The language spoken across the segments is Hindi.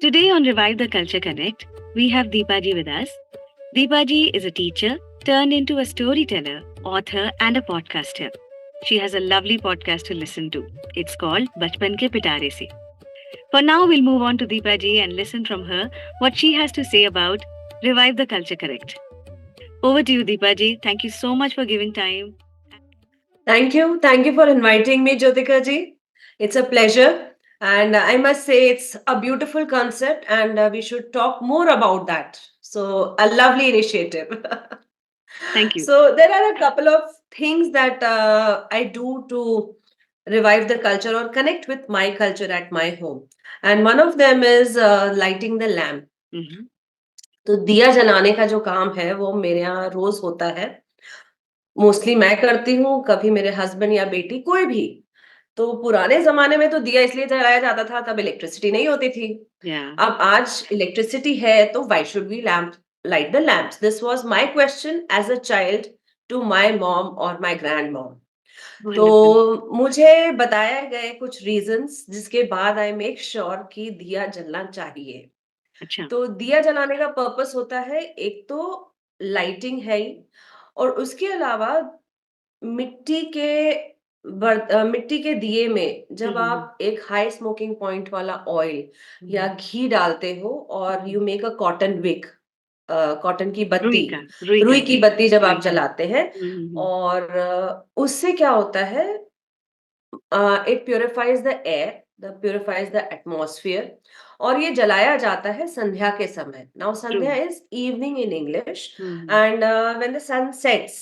Today on Revive the Culture Connect, we have Deepaji with us. Deepaji is a teacher turned into a storyteller, author, and a podcaster. She has a lovely podcast to listen to. It's called Bachpan ke Pitare Se. For now, we'll move on to Deepaji and listen from her what she has to say about Revive the Culture Connect. Over to you, Deepaji. Thank you so much for giving time. Thank you. Thank you for inviting me, Jyotika ji. It's a pleasure. And I must say, it's a beautiful concept, and we should talk more about that. So, a lovely initiative. Thank you. So, there are a couple of things that I do to revive the culture or connect with my culture at my home. And one of them is lighting the lamp. Mhm. तो दिया जलाने का जो काम है वो मेरे यहाँ रोज होता है। मोस्टली मैं करती हूँ, कभी मेरे हस्बैंड या बेटी कोई भी। तो पुराने ज़माने में तो दिया इसलिए जलाया जाता था, तब इलेक्ट्रिसिटी नहीं होती थी। Yeah. अब आज इलेक्ट्रिसिटी है, तो why should we lamp light the lamps? This was my question as a child to my mom और माय ग्रैंडमॉम। Wonderful. तो मुझे बताए गए कुछ रीज़न्स जिसके बाद आई मेक श्योर कि दिया जलना चाहिए। अच्छा. तो दिया जलाने का पर्पस होता है, एक तो लाइटिंग है ही, और उसके अलावा मिट्टी के दिए में जब Mhm. आप एक हाई स्मोकिंग पॉइंट वाला ऑयल या Mhm. घी डालते हो और Mhm. You make a cotton wick, cotton की रुई बत्ती, का रुई का रुई की जी बत्ती जब आप राइट जलाते हैं, हम्म और उससे क्या होता है, it purifies the air, the purifies the atmosphere, और ये जलाया जाता है संध्या के समय। Now true sandhya is evening in English, hmm and when the sun sets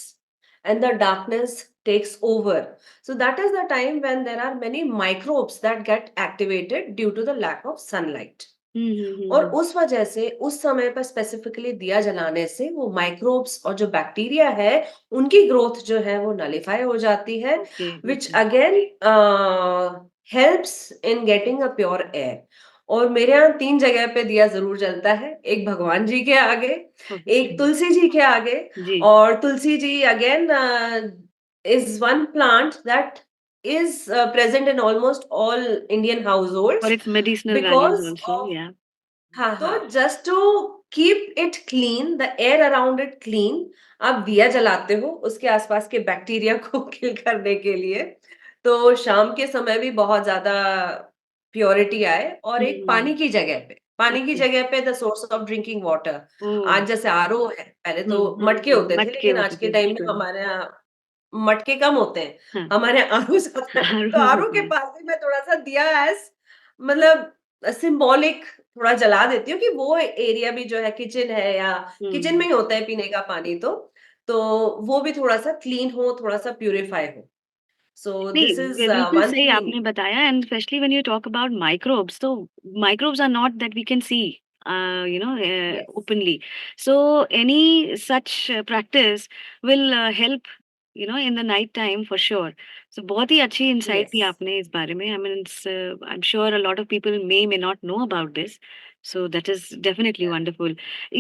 and the darkness takes over, so that is the time when there are many microbes that get activated due to the lack of sunlight. और हम्म उस वजह से उस समय पर स्पेसिफिकली दिया जलाने से वो माइक्रोब्स और जो बैक्टीरिया है उनकी ग्रोथ जो है वो नलिफाई हो जाती है, okay which okay again helps in getting a pure air. और मेरे यहाँ तीन जगह पे दिया जरूर जलता है, एक भगवान जी के आगे, ओके एक तुलसी जी के आगे, जी और Tulsi ji again is one plant that is present in almost all Indian for households it's medicinal values because also of, या हाँ, तो just to keep it clean, the air around it clean, आप दिया जलाते हो उसके आसपास के बैक्टीरिया को किल करने के लिए। तो शाम के समय भी बहुत ज्यादा प्योरिटी आए, और एक पानी की ओके जगह पे the source of drinking water. ओ आज जैसे आरओ है, पहले तो मटके होते थे, मटके लेकिन आज होते के थे टाइम में बिल्कुल हमारे यहाँ मटके कम होते हैं, हाँ हमारे यहाँ आरओ ज्यादा है। तो आरू आरओ होते के हैं पास भी मैं थोड़ा सा दिया एज, मतलब सिंबॉलिक थोड़ा जला देती हूँ कि वो एरिया भी जो है, किचन है या किचन में हम्म ही होता है पीने का पानी, तो वो भी थोड़ा सा क्लीन हो, थोड़ा सा प्यूरिफाई हो। सो नहीं दिस इज बिल्कुल वन सही थिंग। आपने बताया and specially when you talk about microbes तो microbes are not that we can see yes, openly so any such practice will help in the night time for sure so बहुत ही अच्छी इंसाइट दी यस, आपने इस बारे में I mean I am sure a lot of people may not know about this so that is definitely wonderful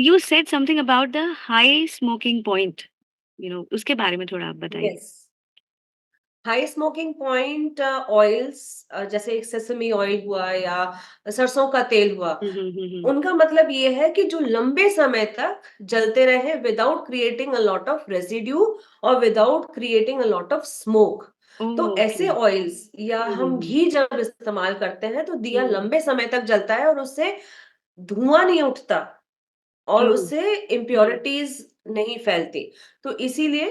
you said something about the high smoking point उसके बारे में थोड़ा आप बताइए yes. High smoking point oils, जैसे सेसमी ऑयल हुआ या सरसों का तेल हुआ, हम्म उनका मतलब ये है कि जो लंबे समय तक जलते रहे without creating a lot of residue और without creating a lot of smoke. तो ओके ऐसे ऑयल्स या हम हम्म घी जब इस्तेमाल करते हैं तो दिया हम्म लंबे समय तक जलता है और उससे धुआं नहीं उठता, और ट्रू उससे इम्प्योरिटीज नहीं फैलती। तो इसीलिए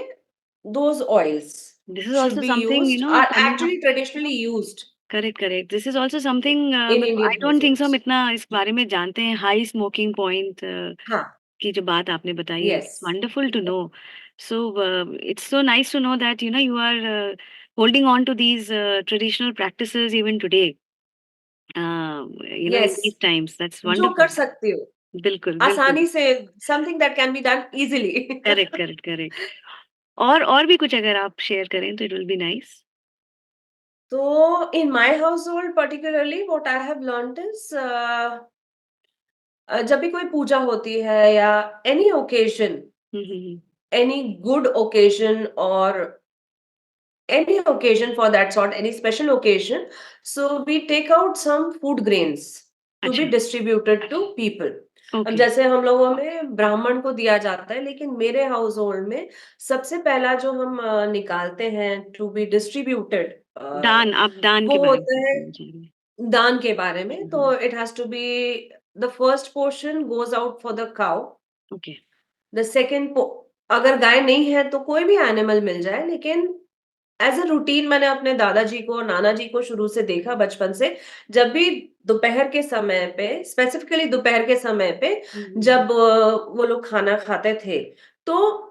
those oils This is should also be something, used, are coming up. actually traditionally used correct, correct. This is also something in मतलब Indian I don't think so हम households. इतना इस बारे में जानते हैं, हाई स्मोकिंग पॉइंट हाँ, की जो बात आपने बताई है, it's yes, wonderful to know. So it's so nice to know that you are holding on to these traditional practices even today in yes, these times. That's जो कर wonderful. सकते हो, बिल्कुल, बिल्कुल. आसानी से, something that can be done easily. Correct, correct, correct. और भी कुछ अगर आप शेयर करें तो it will be nice. So in my household particularly, what I have learned is जब भी कोई पूजा होती है या एनी ओकेजन, हुँ, हुँ, हुँ. एनी गुड ओकेजन, और any occasion for that sort, any special occasion, so we take out some food grains, to be अच्छा, डिस्ट्रीब्यूटेड टू पीपल। अब ओके, जैसे हम लोगों में ब्राह्मण को दिया जाता है, लेकिन मेरे हाउस होल्ड में सबसे पहला जो हम निकालते हैं टू बी डिस्ट्रीब्यूटेड, दान, आप दान के वो बारे में होता है पूछना चाह रहे हैं। दान के बारे में। हुँ, तो it has to be the first portion goes out for the cow. Okay, the second, अगर गाय नहीं है तो कोई भी एनिमल मिल जाए, लेकिन एज अ रूटीन मैंने अपने दादाजी को और नाना जी को शुरू से देखा बचपन से, जब भी दोपहर के समय पे, स्पेसिफिकली दोपहर के समय पे, हुँ, हुँ, हुँ, जब वो लोग खाना खाते थे, तो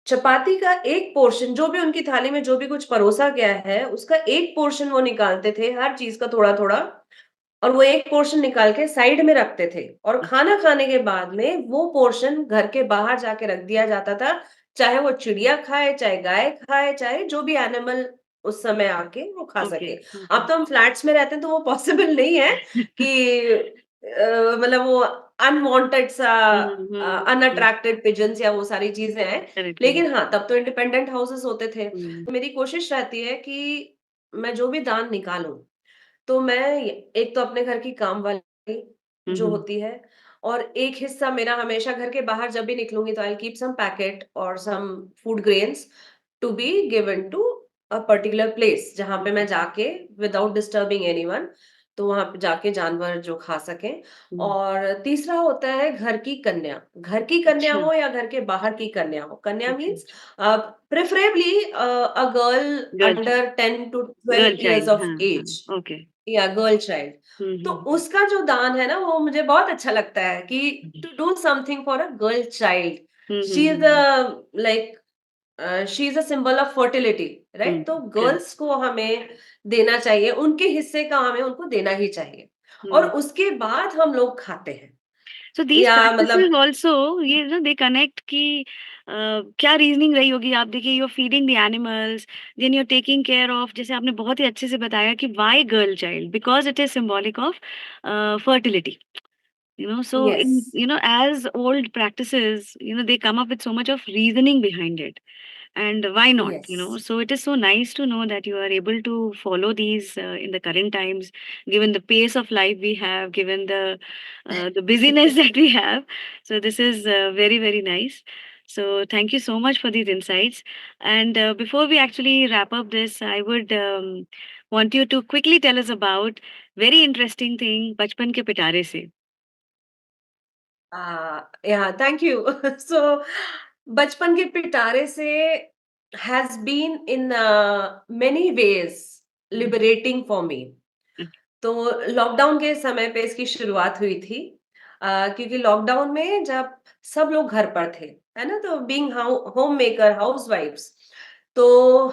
चपाती का एक पोर्शन, जो भी उनकी थाली में जो भी कुछ परोसा गया है, उसका एक पोर्शन वो निकालते थे, हर चीज का थोड़ा थोड़ा, और वो एक पोर्शन निकाल के साइड में रखते थे, और अच्छा, खाना खाने के बाद में वो पोर्शन घर के बाहर जाके रख दिया जाता था, चाहे वो चिड़िया खाए, चाहे गाय खाए, चाहे जो भी एनिमल उस समय आके वो खा ओके, सके। अब ओके। तो हम फ्लैट्स में रहते हैं तो वो पॉसिबल नहीं है कि मतलब वो अनवांटेड सा हुँ, हुँ, हुँ, अनअट्रैक्टेड पिजन्स या वो सारी चीजें हैं। Correct, correct. लेकिन हाँ, तब तो इंडिपेंडेंट हाउसेस होते थे। हुँ, मेरी कोशिश रहती है कि मैं जो भी दान निकालूं, तो मैं एक तो अपने घर की काम वाली हुँ, जो हुँ, होती है, और एक हिस्सा मेरा हमेशा घर के बाहर जब भी निकलूंगी तो आई कीप सम पैकेट और some food grains to be given to a particular place, जहां पे ओके, मैं जाके विदाउट डिस्टर्बिंग एनीवन, तो वहां पे जाके जानवर जो खा सकें। हुँ, और तीसरा होता है घर की कन्या। घर की कन्या अच्छा, हो या घर के बाहर की कन्या हो, कन्या okay, means preferably a girl girl under 10 to 12 child, years of हाँ, age, हाँ, ओके। या गर्ल चाइल्ड। हुँ, तो हुँ, हुँ, उसका जो दान है ना, वो मुझे बहुत अच्छा लगता है कि hmm, to do something for a girl child. Hmm, hmm, she is hmm, like she is a symbol of fertility, hmm, right? तो करेक्ट। गर्ल्स को हमें देना चाहिए, उनके हिस्से का हमें उनको देना ही चाहिए, और हुँ। उसके बाद हम लोग खाते हैं। सो दीज़ या प्रैक्टिसेज़ मतलब आल्सो ये ना दे कनेक्ट कि क्या रीज़निंग रही होगी आप देखिए you are feeding the animals, then you are taking care of जैसे आपने बहुत ही अच्छे से बताया कि why girl child? Because it is symbolic of fertility. So yes, in as old practices, they come up with so much of reasoning behind it. And why not? Yes. So it is so nice to know that you are able to follow these in the current times, given the pace of life we have, given the busyness that we have. So this is very, very nice. So thank you so much for these insights. And before we actually wrap up this, I would want you to quickly tell us about very interesting thing, बचपन के पिटारे से. या थैंक यू। सो बचपन के पिटारे से has been in many ways Mhm. Liberating for me. तो लॉकडाउन के समय पे इसकी शुरुआत हुई थी, क्योंकि लॉकडाउन में जब सब लोग घर पर थे, है ना? तो बीइंग होम मेकर, हाउसवाइफ्स, तो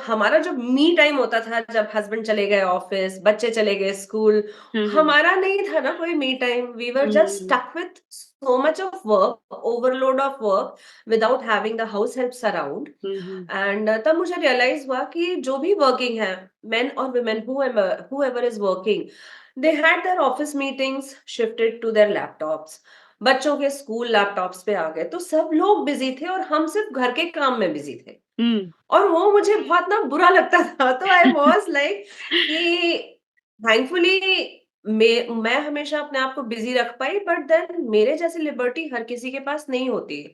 हमारा जो मी टाइम होता था, जब हस्बैंड चले गए ऑफिस, बच्चे चले गए स्कूल, Mhm. हमारा नहीं था ना कोई me time. We were just Mhm. Stuck with so much of work, overload of work, without having the house helps around. Mhm. And तब मुझे रियलाइज हुआ कि जो भी वर्किंग है, मेन और women, whoever is working, they had their office meetings shifted to their laptops, बच्चों के स्कूल लैपटॉप्स पे आ गए, तो सब लोग बिजी थे और हम सिर्फ घर के काम में बिजी थे। Mm. और वो मुझे बहुत ना बुरा लगता था। तो आई वाज लाइक कि थैंकफुली मैं हमेशा अपने आप को बिजी रख पाई, बट देन मेरे जैसी लिबर्टी हर किसी के पास नहीं होती है।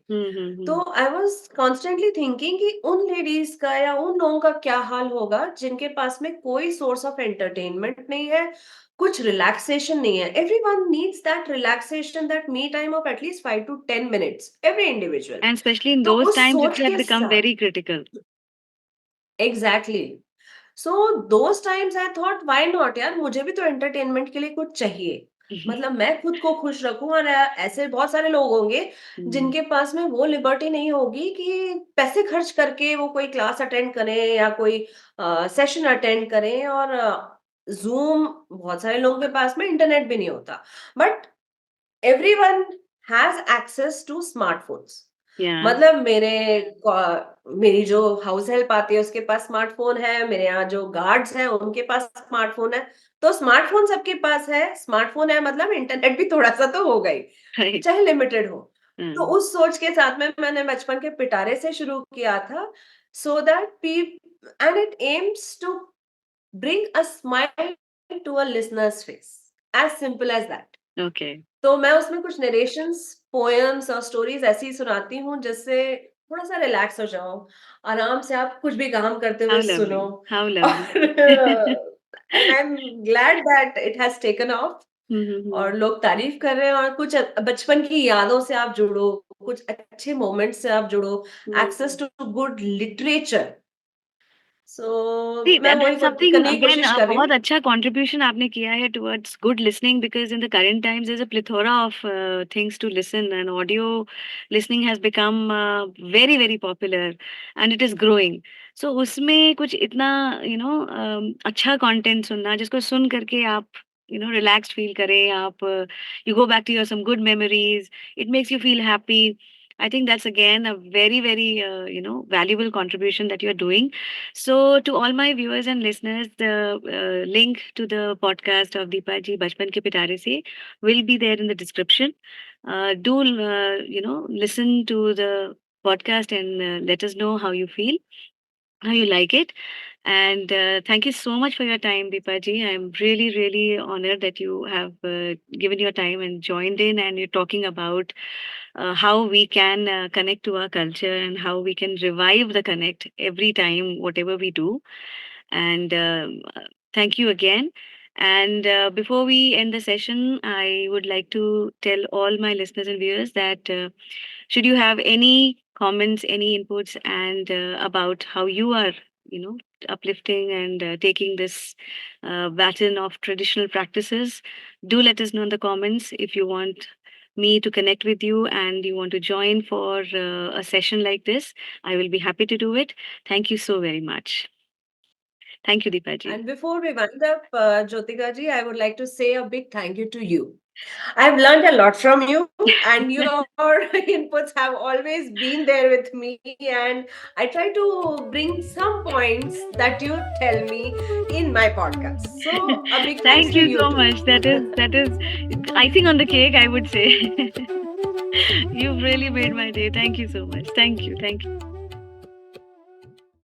तो Mhm. I was constantly thinking कि उन लेडीज का या उन लोगों का क्या हाल होगा जिनके पास में कोई सोर्स ऑफ एंटरटेनमेंट नहीं है, कुछ रिलैक्सेशन नहीं है। Everyone needs that relaxation, that me time of at least 5 to 10 minutes, every individual. And especially in तो those उस times, it सोच has के become साथ, very critical. Exactly, so those times I thought why not यार, मुझे भी तो एंटरटेनमेंट के लिए कुछ चाहिए। मतलब मैं खुद को खुश रखूं, और ऐसे बहुत सारे लोग होंगे Mm. जिनके पास में वो लिबर्टी नहीं होगी कि पैसे खर्च करके वो कोई क्लास अटेंड करें या कोई सेशन अटेंड करें। और जूम, बहुत सारे लोगों के पास में इंटरनेट भी नहीं होता, but everyone has access to smartphones. Yeah. मतलब मेरी जो हाउस हेल्प आती है उसके पास स्मार्टफोन है, मेरे यहाँ जो गार्ड्स हैं उनके पास स्मार्टफोन है। तो स्मार्टफोन सबके पास है, स्मार्टफोन है मतलब इंटरनेट भी थोड़ा सा तो होगा ही, Right. चाहे लिमिटेड हो। तो Mm. उस सोच के साथ में मैंने बचपन के पिटारे से शुरू किया था, so that peep and it aims to bring a smile to a listener's face, as simple as that. Okay. तो मैं उसमें कुछ नरेशंस, पोएम्स और स्टोरीज ऐसी ही सुनाती हूँ जिससे थोड़ा सा रिलैक्स हो जाओ, आराम से आप कुछ भी काम करते हुए हाउ लवली, सुनो। How lovely. और and I am glad that it has taken off hmm, hmm, hmm. और लोग तारीफ कर रहे हैं, और कुछ बचपन की यादों से आप जुड़ो, कुछ अच्छे मोमेंट्स से आप जुड़ो, hmm. Access to good literature. So See, मैं that वही that's something करने की again, कोशिश कर रही बहुत हूँ। अच्छा contribution आपने किया है towards good listening, because in the current times there's a plethora of things to listen, and audio listening has become very very popular and it is growing. So उसमें कुछ इतना अच्छा content सुनना जिसको सुन करके आप relaxed feel करें आप, you go back to your some good memories, it makes you feel happy. I think that's again a very very valuable contribution that you're doing. So, to all my viewers and listeners, the link to the podcast of Deepa Ji Bachpan Ke Pitare Se will be there in the description. Do listen to the podcast and let us know how you feel, how you like it. And thank you so much for your time, Deepa Ji. I'm really, really honored that you have given your time and joined in, and you're talking about how we can connect to our culture and how we can revive the connect every time, whatever we do. And thank you again. And before we end the session, I would like to tell all my listeners and viewers that should you have any comments, any inputs, and about how you are, uplifting and taking this baton of traditional practices, do let us know in the comments. If you want me to connect with you and you want to join for a session like this, I will be happy to do it. Thank you so very much. Thank you, Deepaji. And before we wind up, Jyotika ji, I would like to say a big thank you to you. I've learned a lot from you, and your inputs have always been there with me. And I try to bring some points that you tell me in my podcast. So, a big thanks Thank to you you so too. much. That is icing on the cake, I would say. You've really made my day. Thank you so much. Thank you. Thank you.